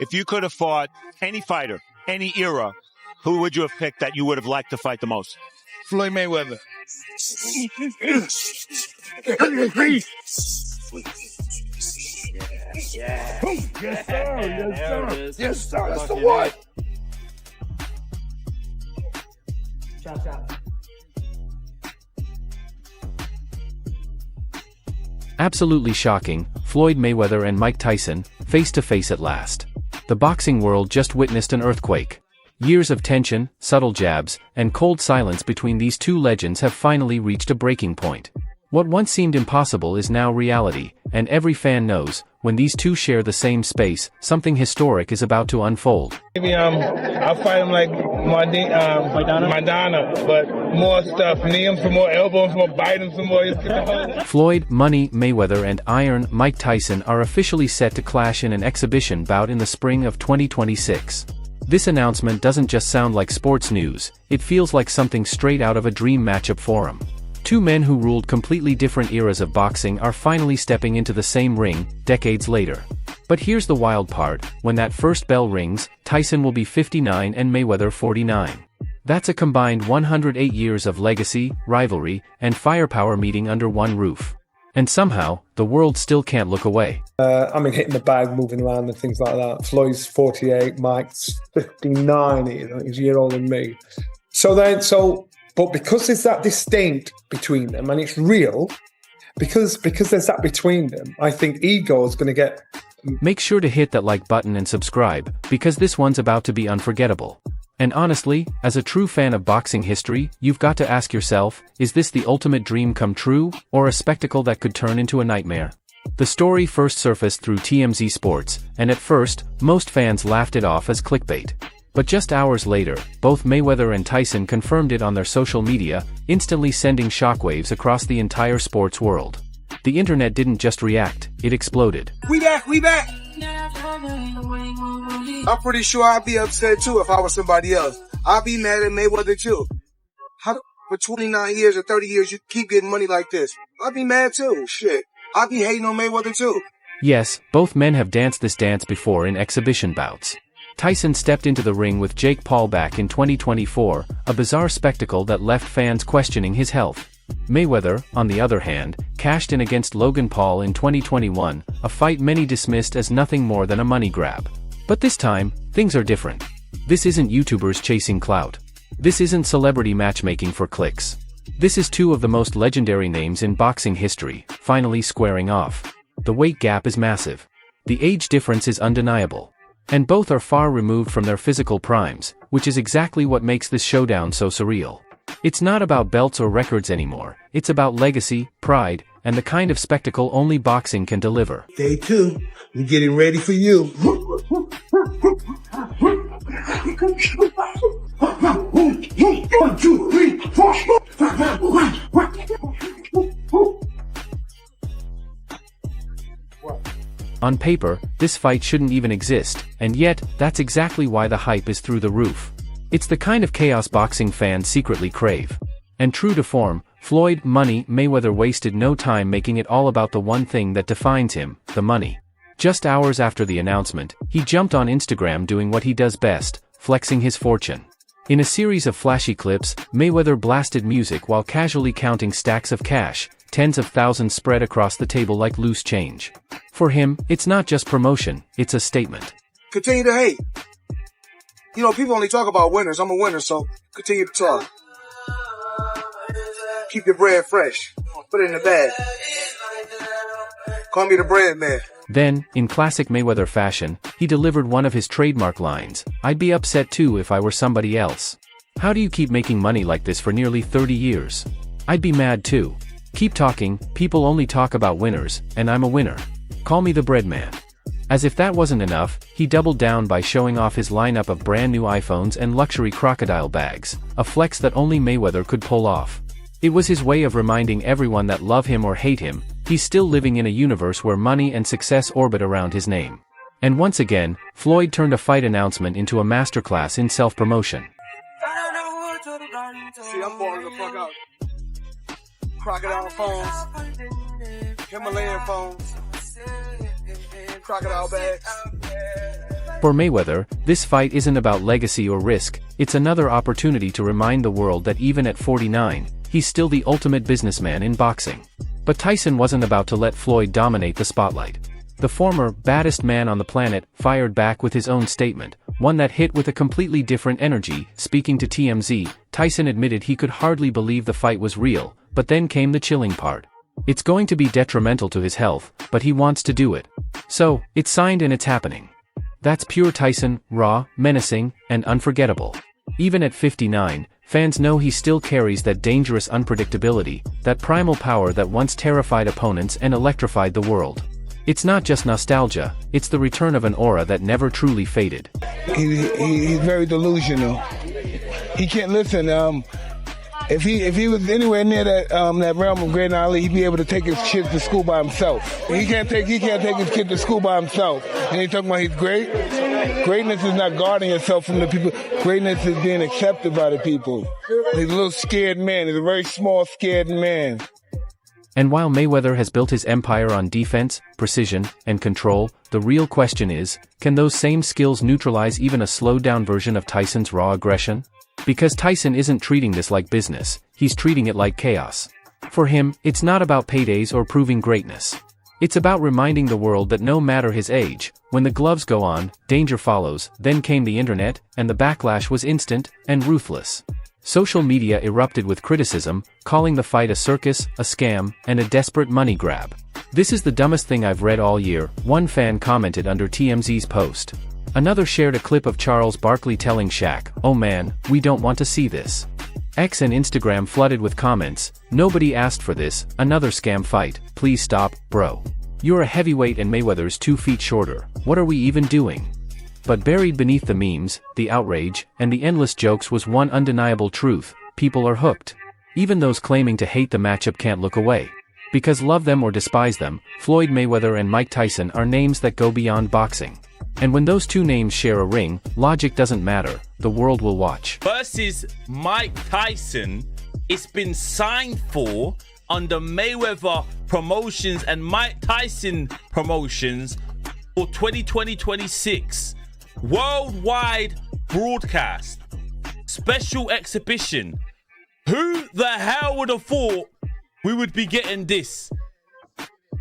If you could have fought any fighter, any era, who would you have picked that you would have liked to fight the most? Floyd Mayweather. Yeah. Yes, sir. Yes, sir. Yes, sir. That's the one. Chop, chop. Absolutely shocking, Floyd Mayweather and Mike Tyson, face to face at last. The boxing world just witnessed an earthquake. Years of tension, subtle jabs, and cold silence between these two legends have finally reached a breaking point. What once seemed impossible is now reality, and every fan knows, when these two share the same space, something historic is about to unfold. Maybe I'll fight him like Madonna, but more stuff. Knee him some more, elbow him some more, bite him some more. Floyd, Money, Mayweather and Iron Mike Tyson are officially set to clash in an exhibition bout in the spring of 2026. This announcement doesn't just sound like sports news, it feels like something straight out of a dream matchup forum. Two men who ruled completely different eras of boxing are finally stepping into the same ring, decades later. But here's the wild part, when that first bell rings, Tyson will be 59 and Mayweather 49. That's a combined 108 years of legacy, rivalry, and firepower meeting under one roof. And somehow, the world still can't look away. Hitting the bag, moving around and things like that. Floyd's 48, Mike's 59, he's a year older than me. But because there's that distinct between them, and it's real, because there's that between them, I think ego is going to get... Make sure to hit that like button and subscribe, because this one's about to be unforgettable. And honestly, as a true fan of boxing history, you've got to ask yourself, is this the ultimate dream come true, or a spectacle that could turn into a nightmare? The story first surfaced through TMZ Sports, and at first, most fans laughed it off as clickbait. But just hours later, both Mayweather and Tyson confirmed it on their social media, instantly sending shockwaves across the entire sports world. The internet didn't just react, it exploded. We back! I'm pretty sure I'd be upset too if I was somebody else. I'd be mad at Mayweather too. For 29 years or 30 years you keep getting money like this? I'd be mad too, shit. I'd be hating on Mayweather too. Yes, both men have danced this dance before in exhibition bouts. Tyson stepped into the ring with Jake Paul back in 2024, a bizarre spectacle that left fans questioning his health. Mayweather, on the other hand, cashed in against Logan Paul in 2021, a fight many dismissed as nothing more than a money grab. But this time, things are different. This isn't YouTubers chasing clout. This isn't celebrity matchmaking for clicks. This is two of the most legendary names in boxing history, finally squaring off. The weight gap is massive. The age difference is undeniable. And both are far removed from their physical primes, which is exactly what makes this showdown so surreal. It's not about belts or records anymore, it's about legacy, pride, and the kind of spectacle only boxing can deliver. Day 2, I'm getting ready for you. 1, 2, 3, 4. On paper, this fight shouldn't even exist, and yet, that's exactly why the hype is through the roof. It's the kind of chaos boxing fans secretly crave. And true to form, Floyd Money Mayweather wasted no time making it all about the one thing that defines him, the money. Just hours after the announcement, he jumped on Instagram doing what he does best, flexing his fortune. In a series of flashy clips, Mayweather blasted music while casually counting stacks of cash, tens of thousands spread across the table like loose change. For him, it's not just promotion, it's a statement. Continue to hate. People only talk about winners. I'm a winner, so continue to talk. Keep your bread fresh. Put it in the bag. Call me the bread man. Then, in classic Mayweather fashion, he delivered one of his trademark lines, "I'd be upset too if I were somebody else. How do you keep making money like this for nearly 30 years? I'd be mad too. Keep talking, people only talk about winners, and I'm a winner. Call me the bread man." As if that wasn't enough, he doubled down by showing off his lineup of brand new iPhones and luxury crocodile bags, a flex that only Mayweather could pull off. It was his way of reminding everyone that love him or hate him, he's still living in a universe where money and success orbit around his name. And once again, Floyd turned a fight announcement into a masterclass in self-promotion. See, I'm balling the fuck out. Crocodile phones, Himalayan phones, crocodile bags. For Mayweather, this fight isn't about legacy or risk, it's another opportunity to remind the world that even at 49, he's still the ultimate businessman in boxing. But Tyson wasn't about to let Floyd dominate the spotlight. The former, baddest man on the planet, fired back with his own statement, one that hit with a completely different energy. Speaking to TMZ, Tyson admitted he could hardly believe the fight was real, but then came the chilling part. It's going to be detrimental to his health, but he wants to do it. So, it's signed and it's happening. That's pure Tyson, raw, menacing, and unforgettable. Even at 59, fans know he still carries that dangerous unpredictability, that primal power that once terrified opponents and electrified the world. It's not just nostalgia, it's the return of an aura that never truly faded. He's very delusional. He can't listen. If he was anywhere near that realm of Great Ali, he'd be able to take his kids to school by himself. He can't take his kid to school by himself. And he's talking about he's great. Greatness is not guarding yourself from the people. Greatness is being accepted by the people. He's a little scared man. He's a very small, scared man. And while Mayweather has built his empire on defense, precision, and control, the real question is, can those same skills neutralize even a slowed-down version of Tyson's raw aggression? Because Tyson isn't treating this like business, he's treating it like chaos. For him, it's not about paydays or proving greatness. It's about reminding the world that no matter his age, when the gloves go on, danger follows. Then came the internet, and the backlash was instant and ruthless. Social media erupted with criticism, calling the fight a circus, a scam, and a desperate money grab. "This is the dumbest thing I've read all year," one fan commented under TMZ's post. Another shared a clip of Charles Barkley telling Shaq, "Oh man, we don't want to see this." X and Instagram flooded with comments, "Nobody asked for this, another scam fight, please stop, bro. You're a heavyweight and Mayweather's 2 feet shorter, what are we even doing?" But buried beneath the memes, the outrage, and the endless jokes was one undeniable truth: people are hooked. Even those claiming to hate the matchup can't look away. Because love them or despise them, Floyd Mayweather and Mike Tyson are names that go beyond boxing. And when those two names share a ring, logic doesn't matter, the world will watch. Versus Mike Tyson, it's been signed for under Mayweather Promotions and Mike Tyson Promotions for 2020-26. Worldwide broadcast. Special exhibition. Who the hell would have thought we would be getting this?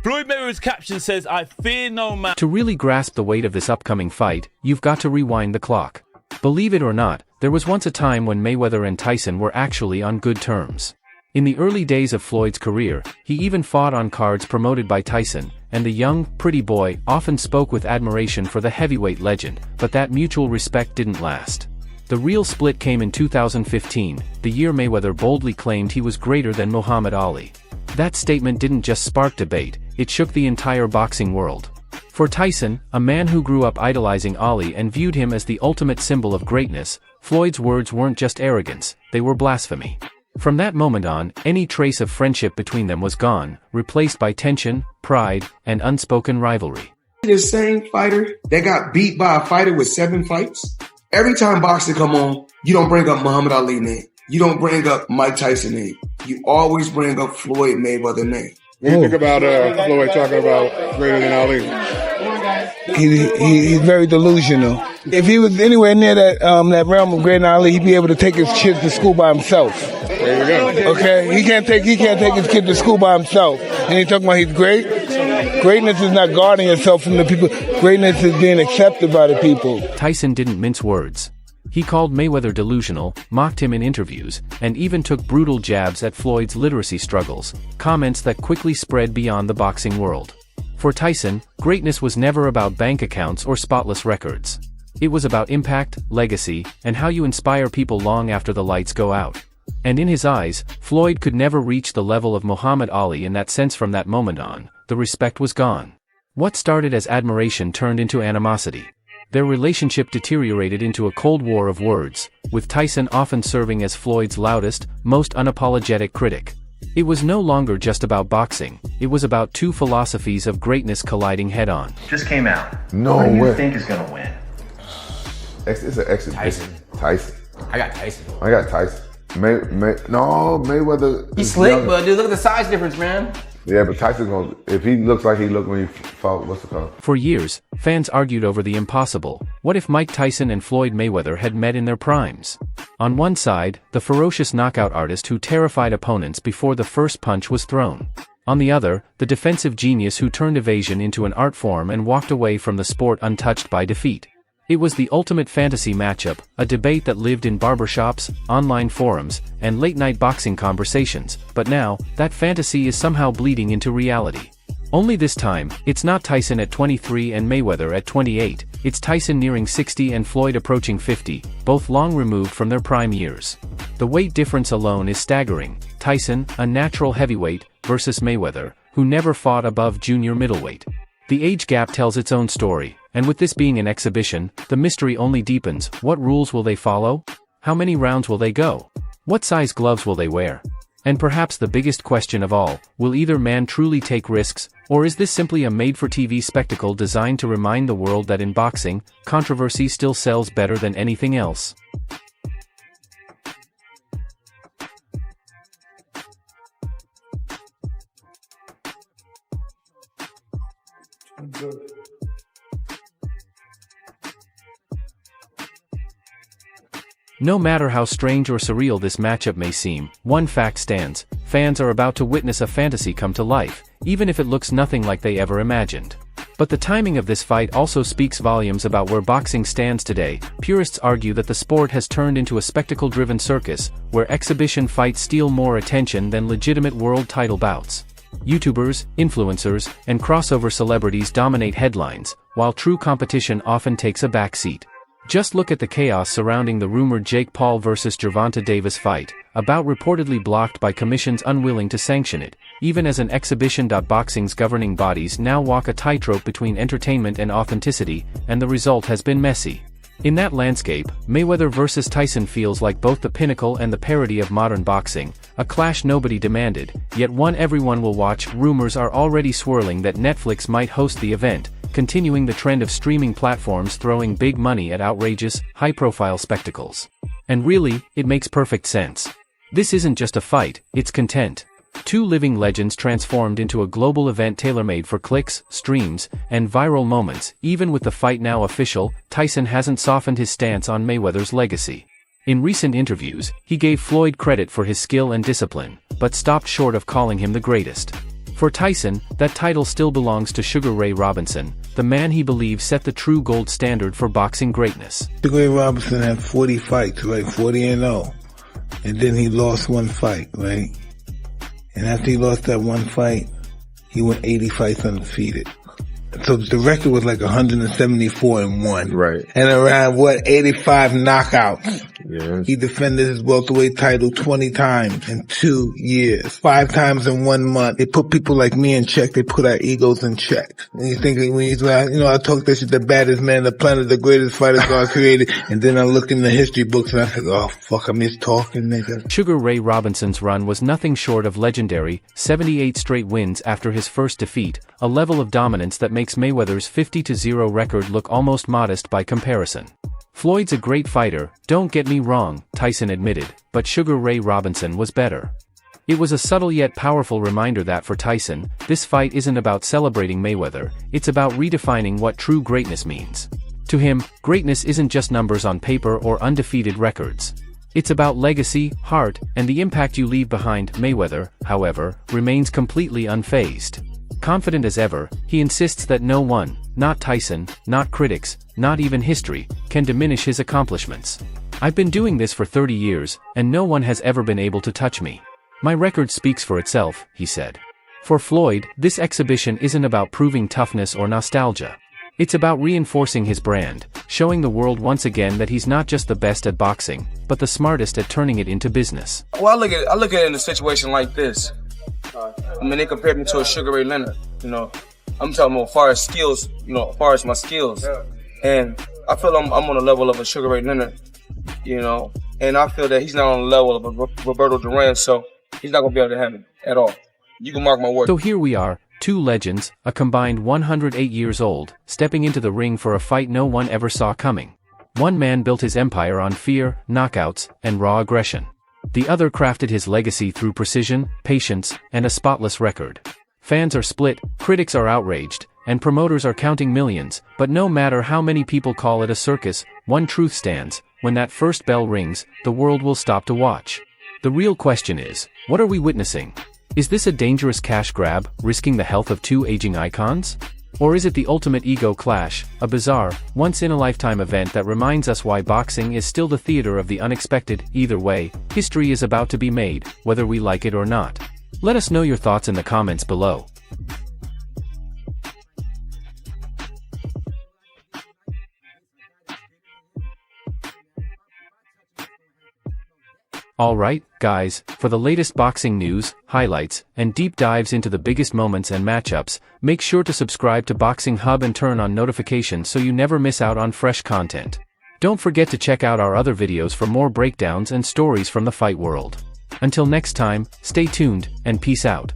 Floyd Mayweather's caption says, "I fear no man." To really grasp the weight of this upcoming fight, you've got to rewind the clock. Believe it or not, there was once a time when Mayweather and Tyson were actually on good terms. In the early days of Floyd's career, he even fought on cards promoted by Tyson, and the young, pretty boy often spoke with admiration for the heavyweight legend, but that mutual respect didn't last. The real split came in 2015, the year Mayweather boldly claimed he was greater than Muhammad Ali. That statement didn't just spark debate, it shook the entire boxing world. For Tyson, a man who grew up idolizing Ali and viewed him as the ultimate symbol of greatness, Floyd's words weren't just arrogance, they were blasphemy. From that moment on, any trace of friendship between them was gone, replaced by tension, pride, and unspoken rivalry. The same fighter that got beat by a fighter with 7 fights. Every time boxing come on, you don't bring up Muhammad Ali name. You don't bring up Mike Tyson name. You always bring up Floyd Mayweather name. What do you think about Floyd talking about greater than Ali? He's very delusional. If he was anywhere near that realm of Great Ali, he'd be able to take his kids to school by himself. There you go. Okay, he can't take his kid to school by himself. And he's talking about he's great. Greatness is not guarding yourself from the people. Greatness is being accepted by the people. Tyson didn't mince words. He called Mayweather delusional, mocked him in interviews, and even took brutal jabs at Floyd's literacy struggles, comments that quickly spread beyond the boxing world. For Tyson, greatness was never about bank accounts or spotless records. It was about impact, legacy, and how you inspire people long after the lights go out. And in his eyes, Floyd could never reach the level of Muhammad Ali in that sense. From that moment on, the respect was gone. What started as admiration turned into animosity. Their relationship deteriorated into a cold war of words, with Tyson often serving as Floyd's loudest, most unapologetic critic. It was no longer just about boxing, it was about two philosophies of greatness colliding head-on. Just came out. No Who do you way. think is gonna win? It's an exhibition. Tyson. I got Tyson. I got Tyson. Mayweather. He's slick, but dude, look at the size difference, man. Yeah, but Tyson's gonna, if he looks like he looked when he fought, what's it called? For years, fans argued over the impossible. What if Mike Tyson and Floyd Mayweather had met in their primes? On one side, the ferocious knockout artist who terrified opponents before the first punch was thrown. On the other, the defensive genius who turned evasion into an art form and walked away from the sport untouched by defeat. It was the ultimate fantasy matchup, a debate that lived in barbershops, online forums, and late-night boxing conversations, but now, that fantasy is somehow bleeding into reality. Only this time, it's not Tyson at 23 and Mayweather at 28, it's Tyson nearing 60 and Floyd approaching 50, both long removed from their prime years. The weight difference alone is staggering. Tyson, a natural heavyweight, versus Mayweather, who never fought above junior middleweight. The age gap tells its own story, and with this being an exhibition, the mystery only deepens. What rules will they follow? How many rounds will they go? What size gloves will they wear? And perhaps the biggest question of all, will either man truly take risks, or is this simply a made-for-TV spectacle designed to remind the world that in boxing, controversy still sells better than anything else? Good. No matter how strange or surreal this matchup may seem, one fact stands: fans are about to witness a fantasy come to life, even if it looks nothing like they ever imagined. But the timing of this fight also speaks volumes about where boxing stands today. Purists argue that the sport has turned into a spectacle-driven circus, where exhibition fights steal more attention than legitimate world title bouts. YouTubers, influencers, and crossover celebrities dominate headlines, while true competition often takes a backseat. Just look at the chaos surrounding the rumored Jake Paul vs. Gervonta Davis fight, a bout reportedly blocked by commissions unwilling to sanction it, even as an exhibition. Boxing's governing bodies now walk a tightrope between entertainment and authenticity, and the result has been messy. In that landscape, Mayweather vs. Tyson feels like both the pinnacle and the parody of modern boxing, a clash nobody demanded, yet one everyone will watch. Rumors are already swirling that Netflix might host the event, continuing the trend of streaming platforms throwing big money at outrageous, high-profile spectacles. And really, it makes perfect sense. This isn't just a fight, it's content. Two living legends transformed into a global event tailor-made for clicks, streams, and viral moments. Even with the fight now official, Tyson hasn't softened his stance on Mayweather's legacy. In recent interviews, he gave Floyd credit for his skill and discipline, but stopped short of calling him the greatest. For Tyson, that title still belongs to Sugar Ray Robinson, the man he believes set the true gold standard for boxing greatness. Sugar Ray Robinson had 40 fights, right? 40-0. And then he lost one fight, right? And after he lost that one fight, he went 80 fights undefeated. So the record was like 174-1. Right. And around, 85 knockouts. Yeah. He defended his welterweight title 20 times in 2 years. 5 times in 1 month. They put people like me in check. They put our egos in check. And you think, when he's like, I talk this shit, the baddest man on the planet, the greatest fighter God created. And then I look in the history books and I think, oh fuck, I'm just talking, nigga. Sugar Ray Robinson's run was nothing short of legendary, 78 straight wins after his first defeat, a level of dominance that makes Mayweather's 50-0 record look almost modest by comparison. Floyd's a great fighter, don't get me wrong, Tyson admitted, but Sugar Ray Robinson was better. It was a subtle yet powerful reminder that for Tyson, this fight isn't about celebrating Mayweather, it's about redefining what true greatness means. To him, greatness isn't just numbers on paper or undefeated records. It's about legacy, heart, and the impact you leave behind. Mayweather, however, remains completely unfazed. Confident as ever, he insists that no one, not Tyson, not critics, not even history, can diminish his accomplishments. I've been doing this for 30 years, and no one has ever been able to touch me. My record speaks for itself, he said. For Floyd, this exhibition isn't about proving toughness or nostalgia. It's about reinforcing his brand, showing the world once again that he's not just the best at boxing, but the smartest at turning it into business. Well, I look at it in a situation like this. I mean, they compared me to a Sugar Ray Leonard, I'm talking about as far as skills, as far as my skills. And I feel I'm on the level of a Sugar Ray Leonard, and I feel that he's not on the level of a Roberto Duran, so he's not going to be able to have it at all. You can mark my words. So here we are, two legends, a combined 108 years old, stepping into the ring for a fight no one ever saw coming. One man built his empire on fear, knockouts, and raw aggression. The other crafted his legacy through precision, patience, and a spotless record. Fans are split, critics are outraged, and promoters are counting millions, but no matter how many people call it a circus, one truth stands: when that first bell rings, the world will stop to watch. The real question is, what are we witnessing? Is this a dangerous cash grab, risking the health of two aging icons? Or is it the ultimate ego clash, a bizarre, once-in-a-lifetime event that reminds us why boxing is still the theater of the unexpected? Either way, history is about to be made, whether we like it or not. Let us know your thoughts in the comments below. Alright, guys, for the latest boxing news, highlights, and deep dives into the biggest moments and matchups, make sure to subscribe to Boxing Hub and turn on notifications so you never miss out on fresh content. Don't forget to check out our other videos for more breakdowns and stories from the fight world. Until next time, stay tuned, and peace out.